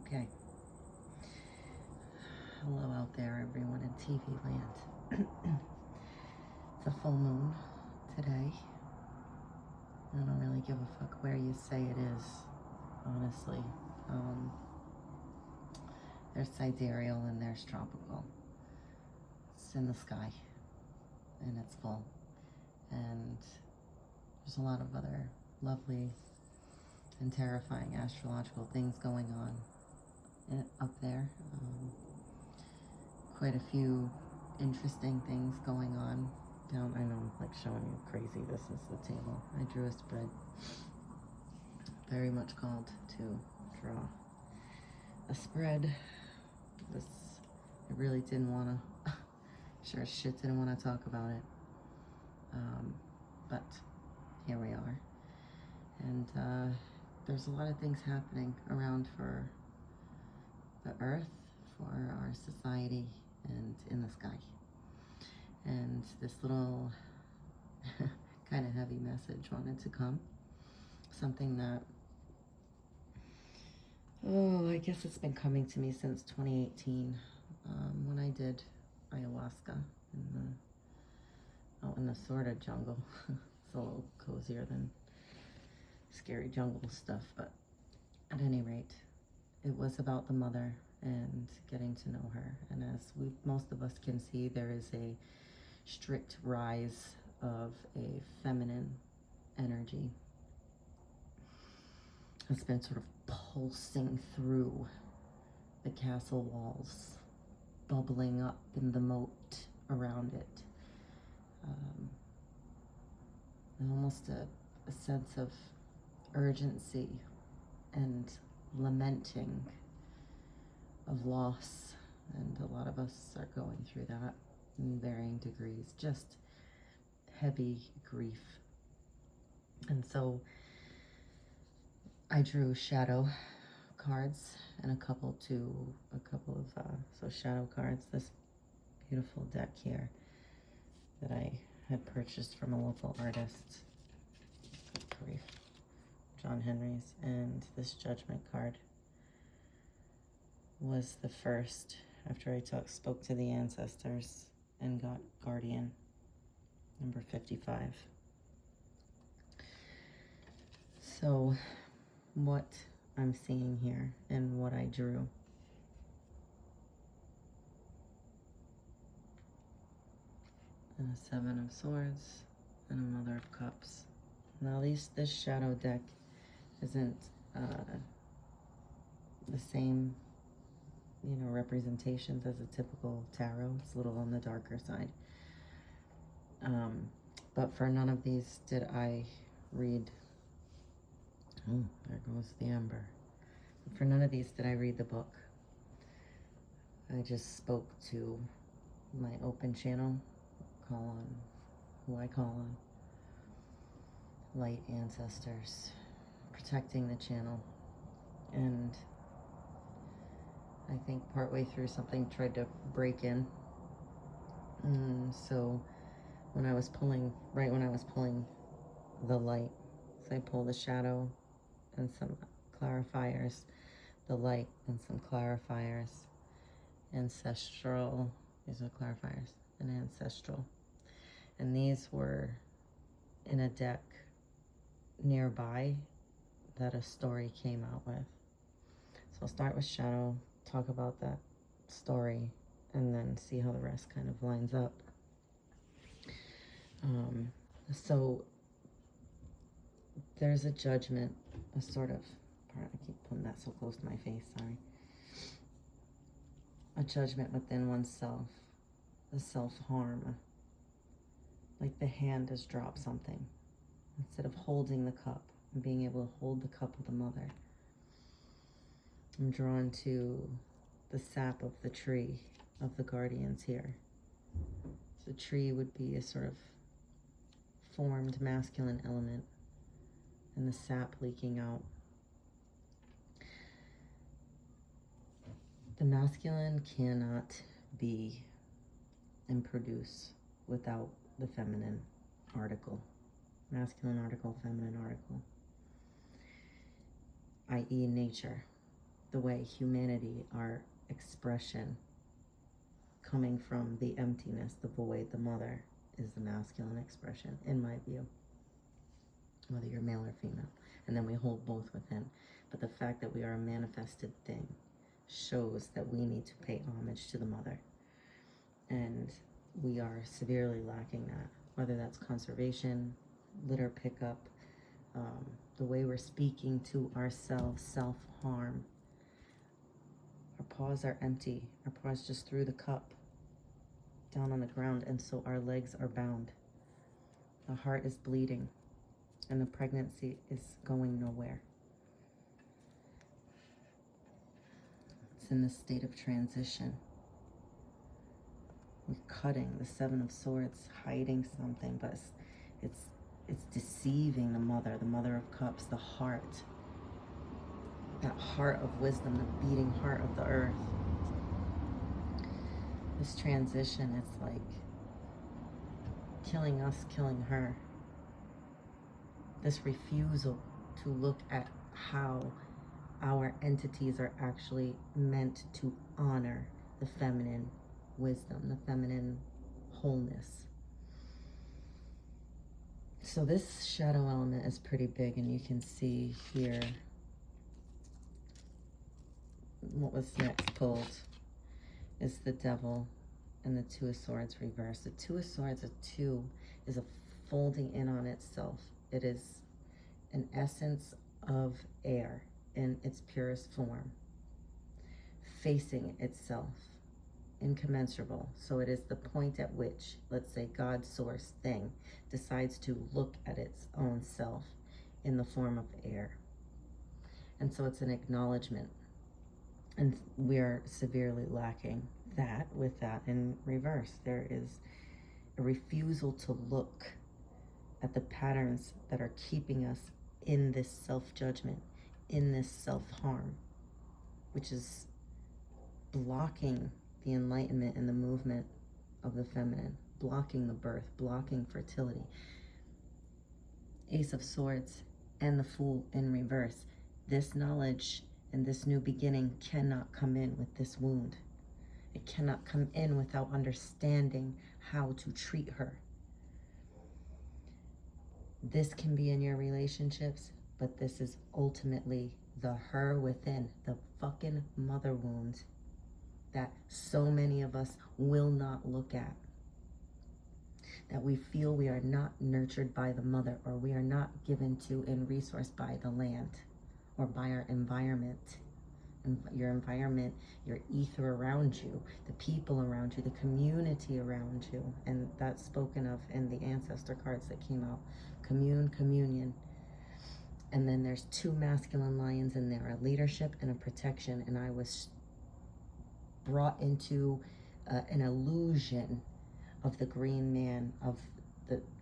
Okay. Hello out there, everyone in TV land. It's a full moon today. I don't really give a fuck where you say it is, honestly. There's sidereal and there's tropical. It's in the sky and it's full. And there's a lot of other lovely and terrifying astrological things going on up there. Quite a few interesting things going on down. I know I'm like showing you crazy. This is the table. I drew a spread. Very much called to draw a spread. I really didn't want to, sure as shit didn't want to talk about it. But here we are. And there's a lot of things happening around for the earth, for our society, and in the sky. And this little kind of heavy message wanted to come. Something that, I guess it's been coming to me since 2018, when I did ayahuasca out in the sort of jungle. It's a little cozier than scary jungle stuff, but at any rate, it was about the mother and getting to know her. And as most of us can see, there is a strict rise of a feminine energy that's been sort of pulsing through the castle walls, bubbling up in the moat around it. And almost a sense of urgency and lamenting of loss, and a lot of us are going through that in varying degrees, just heavy grief. And so I drew shadow cards and a couple of shadow cards. This beautiful deck here that I had purchased from a local artist, good grief, John Henry's, and this judgment card was the first after I spoke to the ancestors and got guardian number 55. So what I'm seeing here and what I drew, and a 7 of swords and a Mother of Cups. Now this shadow deck isn't the same representations as a typical tarot. It's a little on the darker side. But for none of these did I read, oh, there goes the ember. For none of these did I read the book. I just spoke to my open channel, call on who I call on, light ancestors, protecting the channel. And I think partway through something tried to break in. So when I was pulling the light, so I pull the shadow and some clarifiers, the light and some clarifiers, ancestral, these are clarifiers, and ancestral. And these were in a deck nearby that a story came out with. So I'll start with shadow, talk about that story, and then see how the rest kind of lines up. So there's a judgment, a sort of, I keep putting that so close to my face, sorry. A judgment within oneself, a self-harm, like the hand has dropped something. Instead of holding the cup and being able to hold the cup of the mother, I'm drawn to the sap of the tree of the guardians here. The tree would be a sort of formed masculine element, and the sap leaking out. The masculine cannot be and produce without the feminine article. Masculine article, feminine article, i.e. nature. the way humanity, our expression coming from the emptiness, the void, the mother, is the masculine expression, in my view, whether you're male or female. And then we hold both within. But the fact that we are a manifested thing shows that we need to pay homage to the mother. And we are severely lacking that, whether that's conservation, litter pickup, the way we're speaking to ourselves, self-harm. Our paws are empty. Our paws just threw the cup down on the ground, and so our legs are bound. The heart is bleeding, and the pregnancy is going nowhere. It's in this state of transition. We're cutting, the Seven of Swords, hiding something, but it's deceiving the Mother of Cups, the heart. That heart of wisdom, the beating heart of the earth. This transition, it's like killing us, killing her. This refusal to look at how our entities are actually meant to honor the feminine wisdom, the feminine wholeness. So this shadow element is pretty big, and you can see here what was next pulled is the Devil and the Two of Swords reversed. The Two of Swords, is a folding in on itself. It is an essence of air in its purest form, facing itself, incommensurable. So it is the point at which, let's say, God source thing decides to look at its own self in the form of air. And so it's an acknowledgement. And we're severely lacking that with that in reverse. There is a refusal to look at the patterns that are keeping us in this self-judgment, in this self-harm, which is blocking the enlightenment and the movement of the feminine, blocking the birth, blocking fertility. Ace of Swords and the Fool in reverse. This knowledge and this new beginning cannot come in with this wound. It cannot come in without understanding how to treat her. This can be in your relationships, but this is ultimately the her within, the fucking mother wound that so many of us will not look at. That we feel we are not nurtured by the mother, or we are not given to and resourced by the land or by our environment. And your environment, your ether around you, the people around you, the community around you. And that's spoken of in the ancestor cards that came out. Commune, communion. And then there's two masculine lions in there, a leadership and a protection. And I was brought into an illusion of the green man, of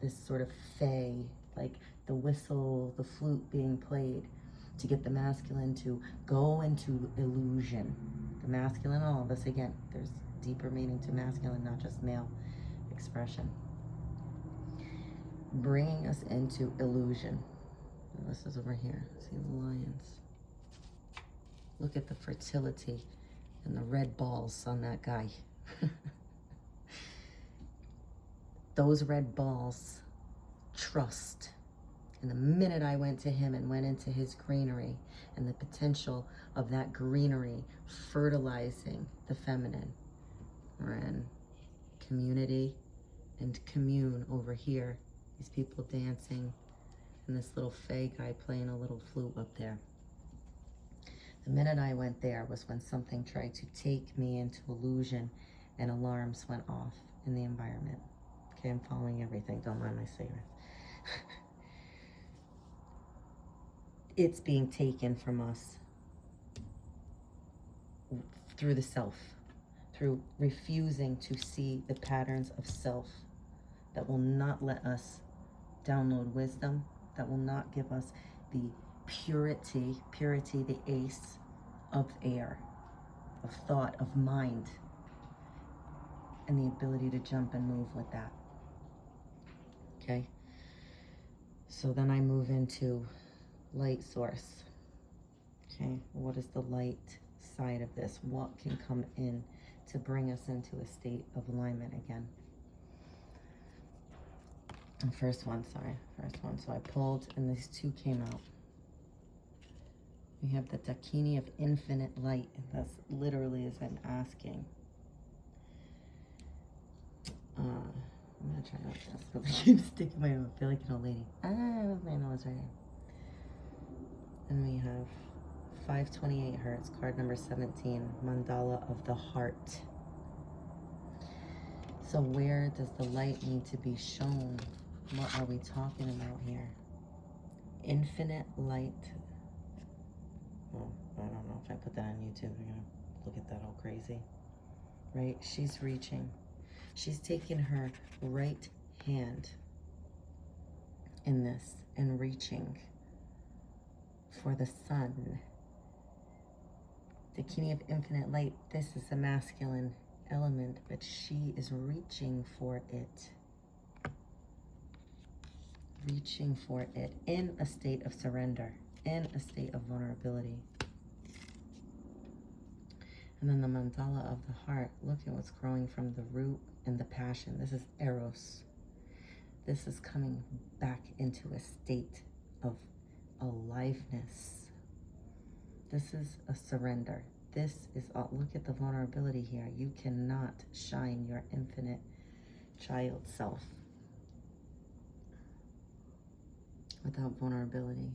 this sort of fae, like the whistle, the flute being played, to get the masculine to go into illusion. The masculine, all of us, again, there's deeper meaning to masculine, not just male expression. Bringing us into illusion. And this is over here. See the lions. Look at the fertility and the red balls on that guy. Those red balls trust. And the minute I went to him and went into his greenery and the potential of that greenery fertilizing the feminine, we're in community and commune over here. These people dancing and this little fae guy playing a little flute up there. The minute I went there was when something tried to take me into illusion and alarms went off in the environment. Okay, I'm following everything. Don't mind my cigarette. It's being taken from us through the self, through refusing to see the patterns of self that will not let us download wisdom, that will not give us the purity, the ace of air, of thought, of mind, and the ability to jump and move with that. Okay? So then I move into light source. Okay, what is the light side of this? What can come in to bring us into a state of alignment again? And first one. So I pulled and these two came out. We have the Dakini of infinite light. And that's literally as I'm asking. I'm gonna try not to ask, but I keep sticking my nose. I feel like an old lady. My nose right here. And we have 528 Hertz, card number 17, Mandala of the Heart. So where does the light need to be shown? What are we talking about here? Infinite light. Well, I don't know if I put that on YouTube. They're gonna look at that all crazy. Right? She's reaching. She's taking her right hand in this and reaching for the sun. The Dakini of infinite light. This is the masculine element, but she is reaching for it. Reaching for it in a state of surrender, in a state of vulnerability. And then the mandala of the heart. Look at what's growing from the root and the passion. This is Eros. This is coming back into a state of aliveness. This is a surrender. This is, look at the vulnerability here. You cannot shine your infinite child self without vulnerability,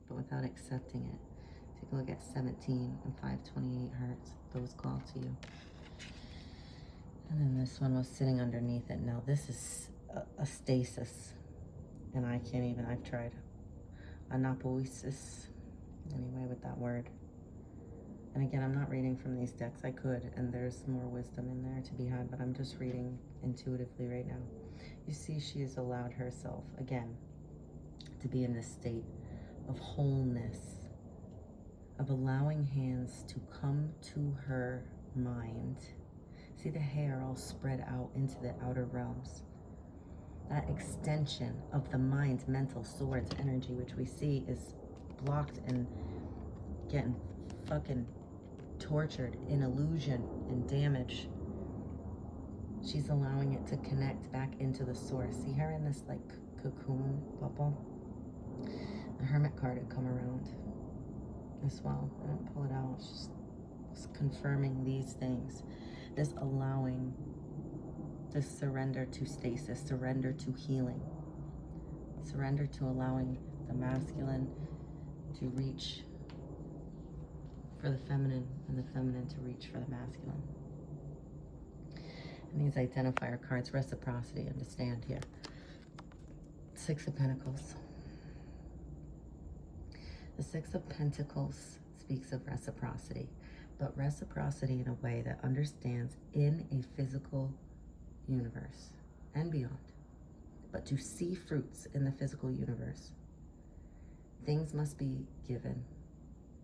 but without accepting it. Take a look at 17 and 528 Hertz. Those call to you. And then this one was sitting underneath it. Now this is a stasis. And I can't even, I've tried. Anapoesis. Anyway, with that word. And again, I'm not reading from these decks. I could, and there's more wisdom in there to be had, but I'm just reading intuitively right now. You see, she has allowed herself, again, to be in this state of wholeness, of allowing hands to come to her mind. See the hair all spread out into the outer realms. That extension of the mind's mental swords energy, which we see is blocked and getting fucking tortured in illusion and damage. She's allowing it to connect back into the source. See her in this like cocoon bubble? The Hermit card had come around as well. I don't pull it out. It's just confirming these things. This allowing, this surrender to stasis, surrender to healing, surrender to allowing the masculine to reach for the feminine and the feminine to reach for the masculine. And these identifier cards, reciprocity, understand here. 6 of Pentacles. The 6 of Pentacles speaks of reciprocity, but reciprocity in a way that understands in a physical universe and beyond. But to see fruits in the physical universe, things must be given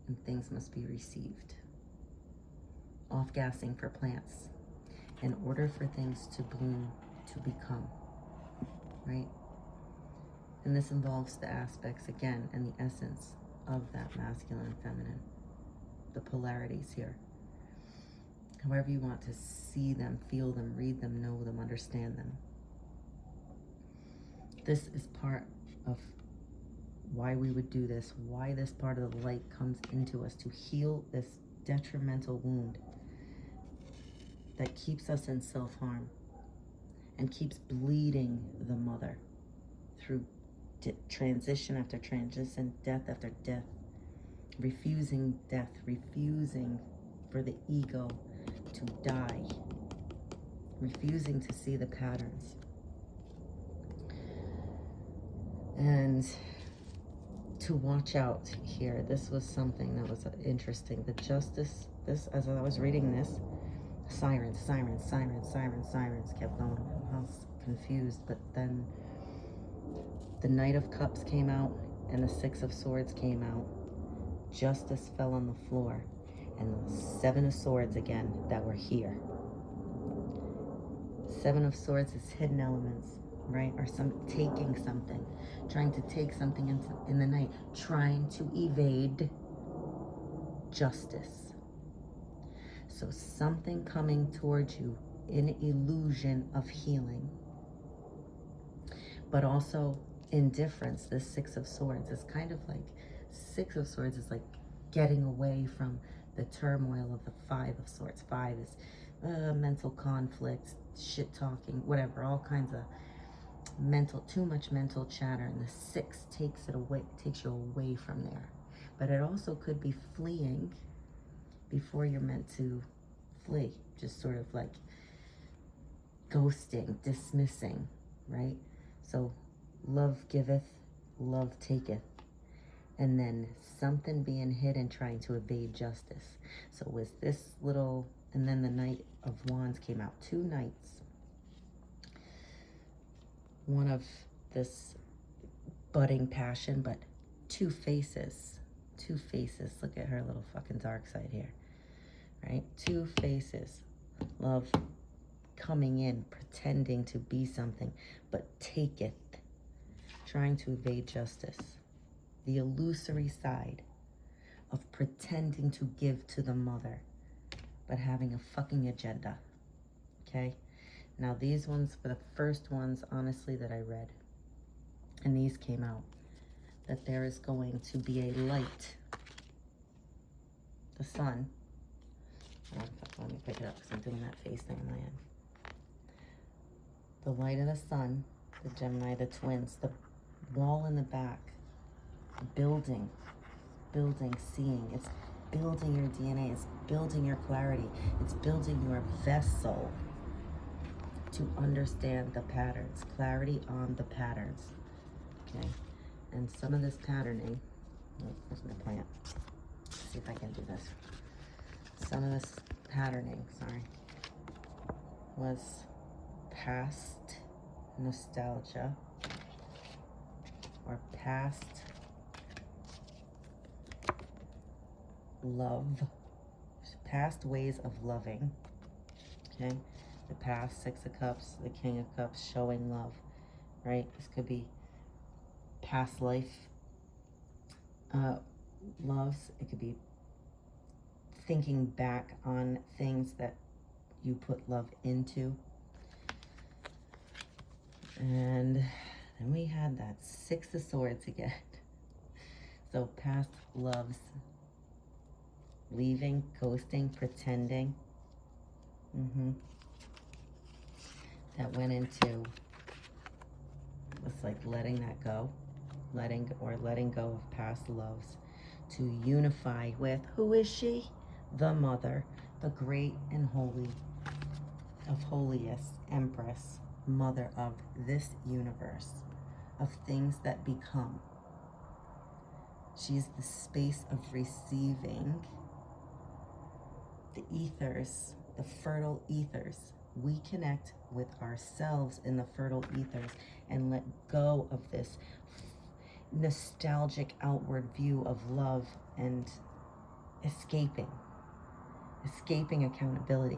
and things must be received. Off-gassing for plants in order for things to bloom, to become, right? And this involves the aspects again and the essence of that masculine and feminine, the polarities here. However you want to see them, feel them, read them, know them, understand them. This is part of why we would do this, why this part of the light comes into us, to heal this detrimental wound that keeps us in self-harm and keeps bleeding the mother through transition after transition, death after death, refusing death, refusing for the ego to die, refusing to see the patterns. And to watch out here, this was something that was interesting. The justice, this, as I was reading this, sirens, sirens, sirens, sirens, sirens kept going. I was confused, but then the Knight of Cups came out and the 6 of Swords came out. Justice fell on the floor, and the 7 of Swords again that were here. 7 of Swords is hidden elements, right? Or taking something, trying to take something in the night, trying to evade justice. So something coming towards you in illusion of healing, but also indifference. This Six of Swords is kind of like, Six of Swords is like getting away from the turmoil of the Five of Swords. Five is mental conflicts, shit talking, whatever, all kinds of too much mental chatter. And the Six takes you away from there. But it also could be fleeing before you're meant to flee, just sort of like ghosting, dismissing, right? So love giveth, love taketh. And then something being hidden, trying to evade justice. So was this little, and then the Knight of Wands came out. Two knights. One of this budding passion, but two faces. Two faces. Look at her little fucking dark side here. Right? Two faces. Love coming in, pretending to be something, but taketh. Trying to evade justice. The illusory side of pretending to give to the mother, but having a fucking agenda. Okay? Now these ones were the first ones, honestly, that I read. And these came out. That there is going to be a light. The sun. Oh, let me pick it up because I'm doing that face thing in my head. The light of the sun, the Gemini, the twins, the wall in the back. Building, seeing. It's building your DNA. It's building your clarity. It's building your vessel to understand the patterns. Clarity on the patterns. Okay? And some of this patterning, oh, where's my plant? Let's see if I can do this. Some of this patterning, was past nostalgia or past love, past ways of loving. Okay? The past Six of Cups, the King of Cups, showing love, right? This could be past life loves. It could be thinking back on things that you put love into. And then we had that Six of Swords again. So past loves, leaving, ghosting, pretending. That went into, it's like letting that go, letting go of past loves to unify with, who is she? The mother, the great and holy of holiest empress, mother of this universe, of things that become. She's the space of receiving the ethers, the fertile ethers. We connect with ourselves in the fertile ethers and let go of this nostalgic outward view of love and escaping accountability.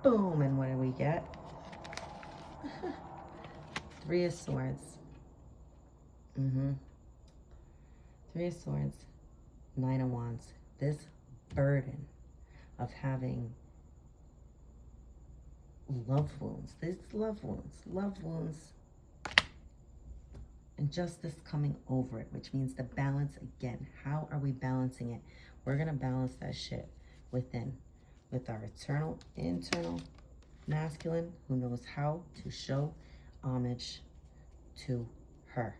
Boom, and what do we get? Three of Swords. Three of Swords, Nine of Wands. This burden of having love wounds, and justice coming over it, which means the balance again. How are we balancing it? We're gonna balance that shit within, with our internal masculine, who knows how to show homage to her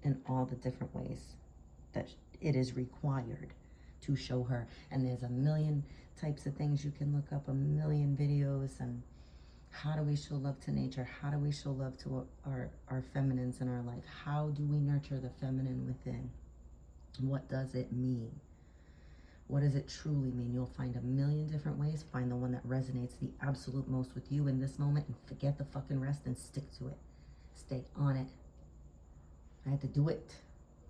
in all the different ways that it is required to show her. And there's a million types of things you can look up, a million videos. And how do we show love to nature? How do we show love to our feminines in our life? How do we nurture the feminine within? What does it mean? What does it truly mean? You'll find a million different ways. Find the one that resonates the absolute most with you in this moment and forget the fucking rest and stick to it. Stay on it. I had to do it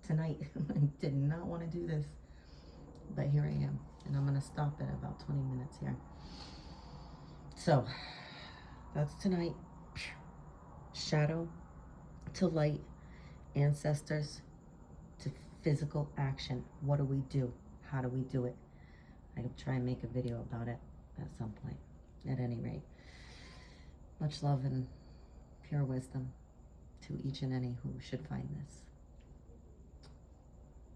tonight. I did not want to do this, but here I am, and I'm going to stop at about 20 minutes here. So that's tonight. Shadow to light, ancestors to physical action. What do we do? How do we do it? I'll try and make a video about it at some point. At any rate, much love and pure wisdom to each and any who should find this.